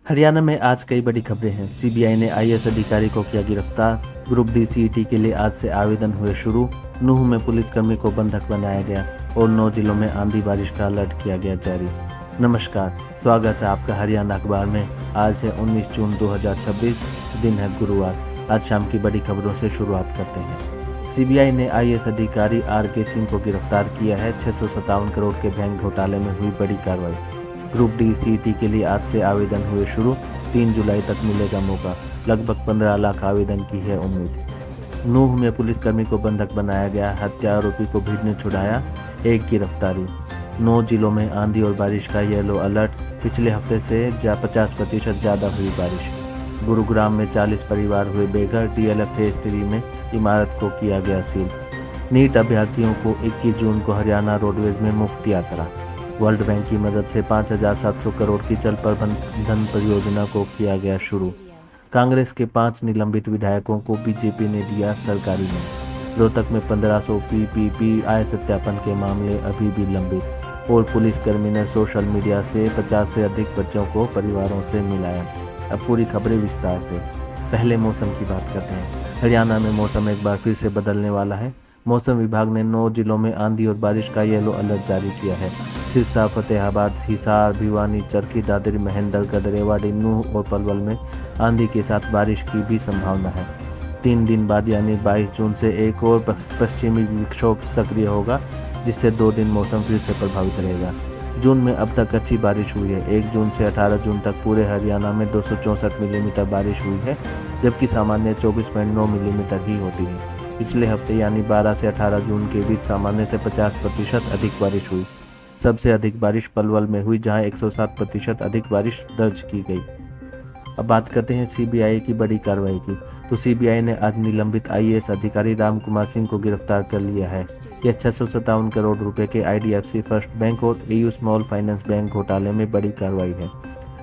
हरियाणा में आज कई बड़ी खबरें हैं। सीबीआई ने आईएएस अधिकारी को किया गिरफ्तार। ग्रुप डी सीईटी के लिए आज से आवेदन हुए शुरू। नूह में पुलिसकर्मी को बंधक बनाया गया और 9 जिलों में आंधी बारिश का अलर्ट किया गया जारी। नमस्कार, स्वागत है आपका हरियाणा अखबार में। आज है 19 जून 2026, दिन है गुरुवार। आज शाम की बड़ी खबरों से शुरुआत करते हैं। सीबीआई ने आईएएस अधिकारी आर.के. सिंह को गिरफ्तार किया है। 657 करोड़ के बैंक घोटाले में हुई बड़ी कार्रवाई। ग्रुप डी सीईटी के लिए आज से आवेदन हुए शुरू। 3 जुलाई तक मिलेगा मौका। लगभग 15 लाख आवेदन की है उम्मीद। नूह में पुलिसकर्मी को बंधक बनाया गया। हत्या आरोपी को भीड़ ने छुड़ाया। एक गिरफ्तारी। 9 जिलों में आंधी और बारिश का येलो अलर्ट। पिछले हफ्ते से 50% ज़्यादा हुई बारिश। गुरुग्राम में 40 परिवार हुए बेघर। डीएलएफ फेज 3 में इमारत को किया गया सील। नीट अभ्यर्थियों को 21 जून को हरियाणा रोडवेज में मुफ्त यात्रा। वर्ल्ड बैंक की मदद से 5,700 करोड़ की जल प्रबंधन परियोजना को किया गया शुरू। कांग्रेस के 5 निलंबित विधायकों को बीजेपी ने दिया सरकारी में। रोहतक में 1500 पीपीपी आय सत्यापन के मामले अभी भी लंबित। और पुलिसकर्मी ने सोशल मीडिया से 50 से अधिक बच्चों को परिवारों से मिलाया। अब पूरी खबरें विस्तार से। पहले मौसम की बात करते हैं। हरियाणा में मौसम एक बार फिर से बदलने वाला है। मौसम विभाग ने 9 जिलों में आंधी और बारिश का येलो अलर्ट जारी किया है। सिरसा, फतेहाबाद, हिसार, भिवानी, चरखी दादरी, महेंद्रगढ़, रेवाड़ी, नूह और पलवल में आंधी के साथ बारिश की भी संभावना है। 3 दिन बाद यानी 22 जून से एक और पश्चिमी विक्षोभ सक्रिय होगा, जिससे 2 दिन मौसम फिर से प्रभावित रहेगा। जून में अब तक अच्छी बारिश हुई है। 1 जून से 18 जून तक पूरे हरियाणा में 264 मिलीमीटर बारिश हुई है, जबकि सामान्य 24.9 मिलीमीटर ही होती है। पिछले हफ्ते यानी 12 से 18 जून के बीच सामान्य से 50% अधिक बारिश हुई। सबसे अधिक बारिश पलवल में हुई, जहां 107% अधिक बारिश दर्ज की गई। अब बात करते हैं सीबीआई की बड़ी कार्रवाई की। तो सीबीआई ने आज निलंबित आईएएस अधिकारी राम कुमार सिंह को गिरफ्तार कर लिया है। यह 657 करोड़ रुपए के आईडीएफसी फर्स्ट बैंक और एयू स्मॉल फाइनेंस बैंक घोटाले में बड़ी कार्रवाई है।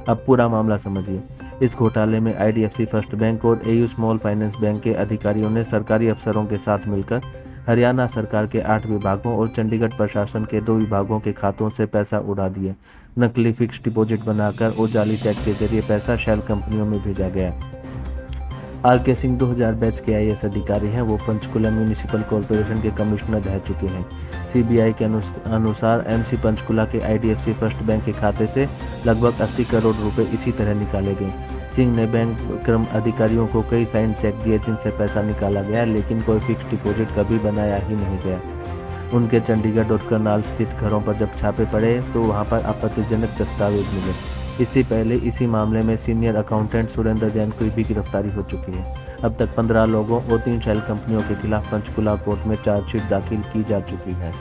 अब पूरा मामला समझिए। इस घोटाले में आईडीएफसी फर्स्ट बैंक और एयू स्मॉल फाइनेंस बैंक के अधिकारियों ने सरकारी अफसरों के साथ मिलकर हरियाणा सरकार के 8 विभागों और चंडीगढ़ प्रशासन के 2 विभागों के खातों से पैसा उड़ा दिया। नकली फिक्स डिपॉजिट बनाकर और जाली चेक के जरिए पैसा शेल कंपनियों में भेजा गया। आर.के. सिंह 2000 बैच के आईएएस अधिकारी हैं। वो पंचकुला म्यूनिसिपल कॉरपोरेशन के कमिश्नर रह चुके हैं। सीबीआई के अनुसार एमसी पंचकुला के आईडीएफसी फर्स्ट बैंक के खाते से लगभग 80 करोड़ रुपए इसी तरह निकाले गए। सिंह ने बैंक क्रम अधिकारियों को कई साइन चेक दिए जिनसे पैसा निकाला गया, लेकिन कोई फिक्स डिपॉजिट कभी बनाया ही नहीं गया। उनके चंडीगढ़ और करनाल स्थित घरों पर जब छापे पड़े तो वहां पर आपत्तिजनक दस्तावेज मिले। इससे पहले इसी मामले में सीनियर अकाउंटेंट सुरेंद्र जैन की भी गिरफ्तारी हो चुकी है। अब तक 15 लोगों और 3 शेल कंपनियों के खिलाफ पंचकुला कोर्ट में चार्जशीट दाखिल की जा चुकी है।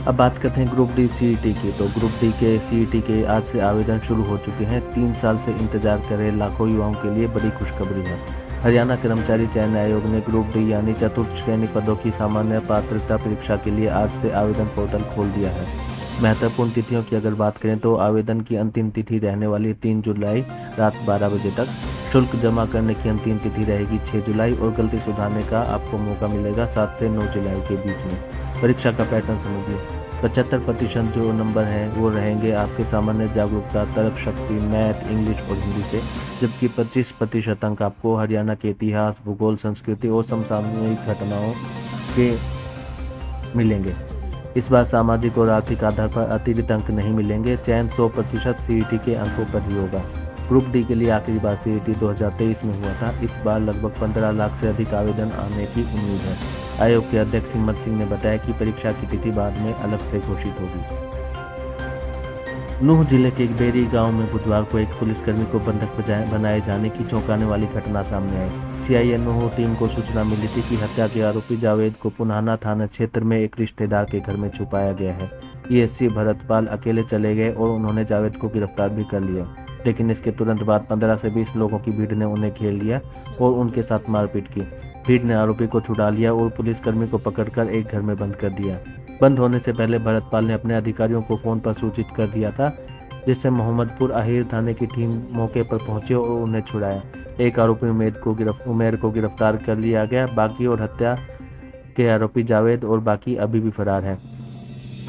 अब बात करते हैं ग्रुप डी सीईटी की। तो ग्रुप डी के सीईटी के आज से आवेदन शुरू हो चुके हैं। 3 साल से इंतजार कर रहे लाखों युवाओं के लिए बड़ी खुशखबरी है। हरियाणा कर्मचारी चयन आयोग ने ग्रुप डी यानी चतुर्थ श्रेणी पदों की सामान्य पात्रता परीक्षा के लिए आज से आवेदन पोर्टल खोल दिया है। महत्वपूर्ण तिथियों की अगर बात करें तो आवेदन की अंतिम तिथि रहने वाली 3 जुलाई रात 12 बजे तक। शुल्क जमा करने की अंतिम तिथि रहेगी 6 जुलाई और गलती सुधारने का आपको मौका मिलेगा 7 से 9 जुलाई के बीच में। परीक्षा का पैटर्न समझिए। 75% जो नंबर हैं वो रहेंगे आपके सामान्य जागरूकता, तर्क शक्ति, मैथ, इंग्लिश और हिंदी से, जबकि 25% अंक आपको हरियाणा के इतिहास, भूगोल, संस्कृति और समसामयिक घटनाओं के मिलेंगे। इस बार सामाजिक और आर्थिक आधार पर अतिरिक्त अंक नहीं मिलेंगे। चयन 100% सीईटी के अंकों पर ही होगा। ग्रुप डी के लिए आखिरी बार सीईटी 2023 में हुआ था। इस बार लगभग 15 लाख से अधिक आवेदन आने की उम्मीद है। आयोग के अध्यक्ष हिम्मत सिंह ने बताया कि परीक्षा की तिथि बाद में अलग से घोषित होगी। नूह जिले के एक बेरी गांव में बुधवार को एक पुलिसकर्मी को बंधक बनाए जाने की चौंकाने वाली घटना सामने आई। सीआईए नूह टीम को सूचना मिली थी कि हत्या के आरोपी जावेद को पुनाना थाना क्षेत्र में एक रिश्तेदार के घर में छुपाया गया है। ईएससी भरतपाल अकेले चले गए और उन्होंने जावेद को गिरफ्तार भी कर लिया, लेकिन इसके तुरंत बाद 15 से 20 लोगों की भीड़ ने उन्हें घेर लिया और उनके साथ मारपीट की। भीड़ ने आरोपी को छुड़ा लिया और पुलिसकर्मी को पकड़कर एक घर में बंद कर दिया। बंद होने से पहले भरतपाल ने अपने अधिकारियों को फोन पर सूचित कर दिया था, जिससे मोहम्मदपुर अहीर थाने की टीम मौके पर पहुंची और उन्हें छुड़ाया। एक आरोपी उमेर को गिरफ्तार कर लिया गया। बाकी और हत्या के आरोपी जावेद और बाकी अभी भी फरार हैं।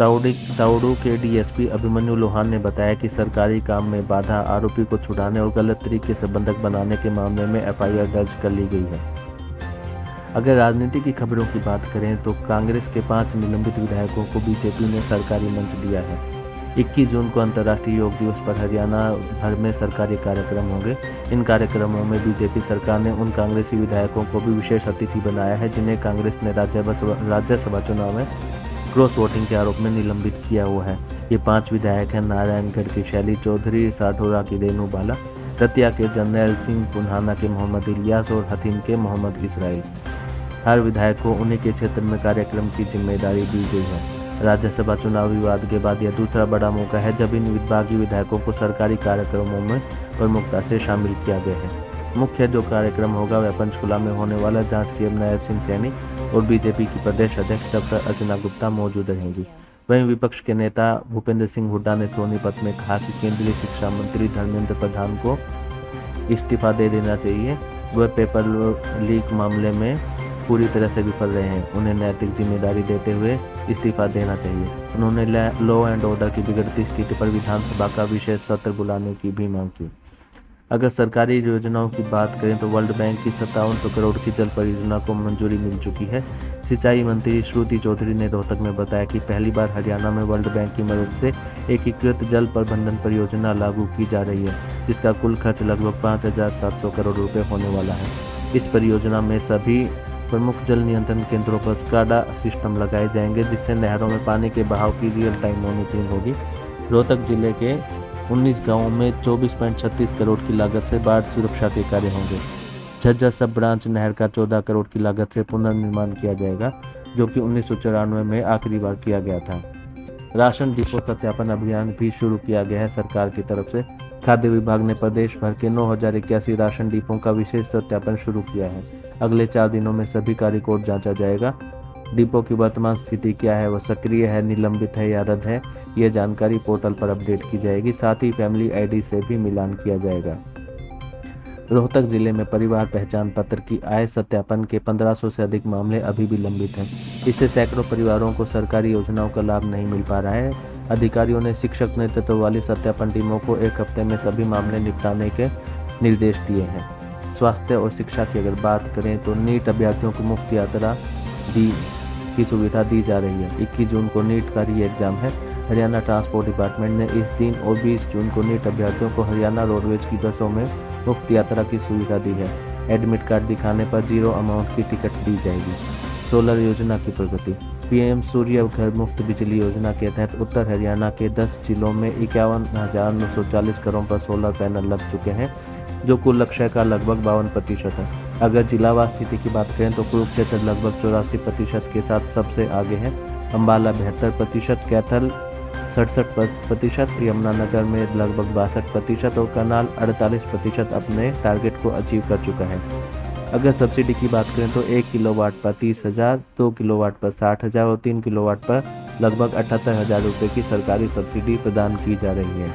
ताउडू के डीएसपी अभिमन्यु लोहान ने बताया कि सरकारी काम में बाधा, आरोपी को छुड़ाने और गलत तरीके से बंधक बनाने के मामले में एफआईआर दर्ज कर ली गई है। अगर राजनीति की खबरों की बात करें तो कांग्रेस के 5 निलंबित विधायकों को बीजेपी ने सरकारी मंच दिया है। 21 जून को अंतर्राष्ट्रीय योग दिवस पर हरियाणा भर में सरकारी कार्यक्रम होंगे। इन कार्यक्रमों में बीजेपी सरकार ने उन कांग्रेसी विधायकों को भी विशेष अतिथि बनाया है जिन्हें कांग्रेस ने राज्यसभा चुनाव में क्रॉस वोटिंग के आरोप में निलंबित किया हुआ है। ये 5 विधायक हैं नारायणगढ़ की शैली चौधरी, साठौरा की रेणु बाला, दतिया के जर्नैल सिंह, पुन्हाना के मोहम्मद इलियास और हथीन के मोहम्मद इसराइल। हर विधायक को उन्हीं के क्षेत्र में कार्यक्रम की जिम्मेदारी दी गई है। राज्यसभा चुनाव विवाद के बाद यह दूसरा बड़ा मौका है जब इन विभागीय विधायकों को सरकारी कार्यक्रमों में प्रमुखता से शामिल किया गया है। मुख्य जो कार्यक्रम होगा वह पंचकुला में होने वाला, जहां सीएम नायब सिंह सैनी और बीजेपी की प्रदेश अध्यक्ष डॉक्टर अर्चना गुप्ता मौजूद रहेंगी। वहीं विपक्ष के नेता भूपेंद्र सिंह हुड्डा ने सोनीपत में कहा कि केंद्रीय शिक्षा मंत्री धर्मेंद्र प्रधान को इस्तीफा दे देना चाहिए। वह पेपर लीक मामले में पूरी तरह से विफल रहे हैं, उन्हें नैतिक जिम्मेदारी देते हुए इस्तीफा देना चाहिए। उन्होंने लॉ एंड ऑर्डर की बिगड़ती स्थिति पर विधानसभा का विशेष सत्र बुलाने की भी मांग की। अगर सरकारी योजनाओं की बात करें तो वर्ल्ड बैंक की 5700 करोड़ की जल परियोजना को मंजूरी मिल चुकी है। सिंचाई मंत्री श्रुति चौधरी ने रोहतक में बताया कि पहली बार हरियाणा में वर्ल्ड बैंक की मदद से एकीकृत जल प्रबंधन परियोजना लागू की जा रही है, जिसका कुल खर्च लगभग 5700 करोड़ रुपए होने वाला है। इस परियोजना में सभी प्रमुख जल नियंत्रण केंद्रों पर स्काडा सिस्टम लगाए जाएंगे, जिससे नहरों में पानी के बहाव की रियल टाइम मॉनिटरिंग होगी। रोहतक जिले के 19 गांवों में 24.36 करोड़ की लागत से बाढ़ सुरक्षा के कार्य होंगे। झज्जर सब ब्रांच नहर का 14 करोड़ की लागत से पुनर्निर्माण किया जाएगा, जो कि 1994 में आखिरी बार किया गया था। राशन डिपो सत्यापन अभियान भी शुरू किया गया है सरकार की तरफ से। खाद्य विभाग ने प्रदेश भर के 9081 राशन डिपों का विशेष सत्यापन शुरू किया है। अगले 4 दिनों में सभी का रिकॉर्ड जांचा जाएगा। डिपो की वर्तमान स्थिति क्या है, वह सक्रिय है, निलंबित है या रद्द है, यह जानकारी पोर्टल पर अपडेट की जाएगी। साथ ही फैमिली आईडी से भी मिलान किया जाएगा। रोहतक जिले में परिवार पहचान पत्र की आय सत्यापन के 1500 से अधिक मामले अभी भी लंबित हैं। इससे सैकड़ों परिवारों को सरकारी योजनाओं का लाभ नहीं मिल पा रहा है। अधिकारियों ने शिक्षक नेतृत्व वाली सत्यापन टीमों को 1 हफ्ते में सभी मामले निपटाने के निर्देश दिए हैं। स्वास्थ्य और शिक्षा की अगर बात करें तो नीट अभ्यर्थियों को मुफ्त यात्रा की सुविधा दी जा रही है। 21 जून को नीट का री एग्जाम है। हरियाणा ट्रांसपोर्ट डिपार्टमेंट ने इस दिन और 20 जून को नीट अभ्यर्थियों को हरियाणा रोडवेज की बसों में मुफ्त यात्रा की सुविधा दी है। एडमिट कार्ड दिखाने पर 0 अमाउंट की टिकट दी जाएगी। सोलर योजना की प्रगति। पीएम सूर्य घर मुफ्त बिजली योजना के तहत उत्तर हरियाणा के 10 जिलों में 51,940 घरों पर सोलर पैनल लग चुके हैं, जो कुल लक्ष्य का लगभग 52% है। अगर जिलावार स्थिति की बात करें तो कुरुक्षेत्र लगभग 84% के साथ सबसे आगे है। अम्बाला 72%, कैथल 67%, यमुनानगर में लगभग 62% और करनाल 48% अपने टारगेट को अचीव कर चुका है। अगर सब्सिडी की बात करें तो 1 किलोवाट पर 30,000, 2 किलोवाट पर 60,000 और 3 किलोवाट पर लगभग 78,000 रुपये की सरकारी सब्सिडी प्रदान की जा रही है।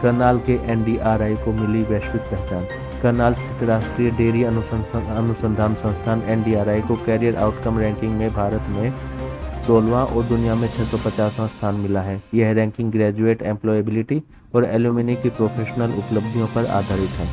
करनाल के एनडीआरआई को मिली वैश्विक पहचान। करनाल स्थित राष्ट्रीय डेयरी अनुसंधान संस्थान एनडीआरआई को कैरियर आउटकम रैंकिंग में भारत में 16वां और दुनिया में 650वां स्थान मिला है। यह रैंकिंग ग्रेजुएट एम्प्लॉयबिलिटी और एल्यूमिनी की प्रोफेशनल उपलब्धियों पर आधारित है।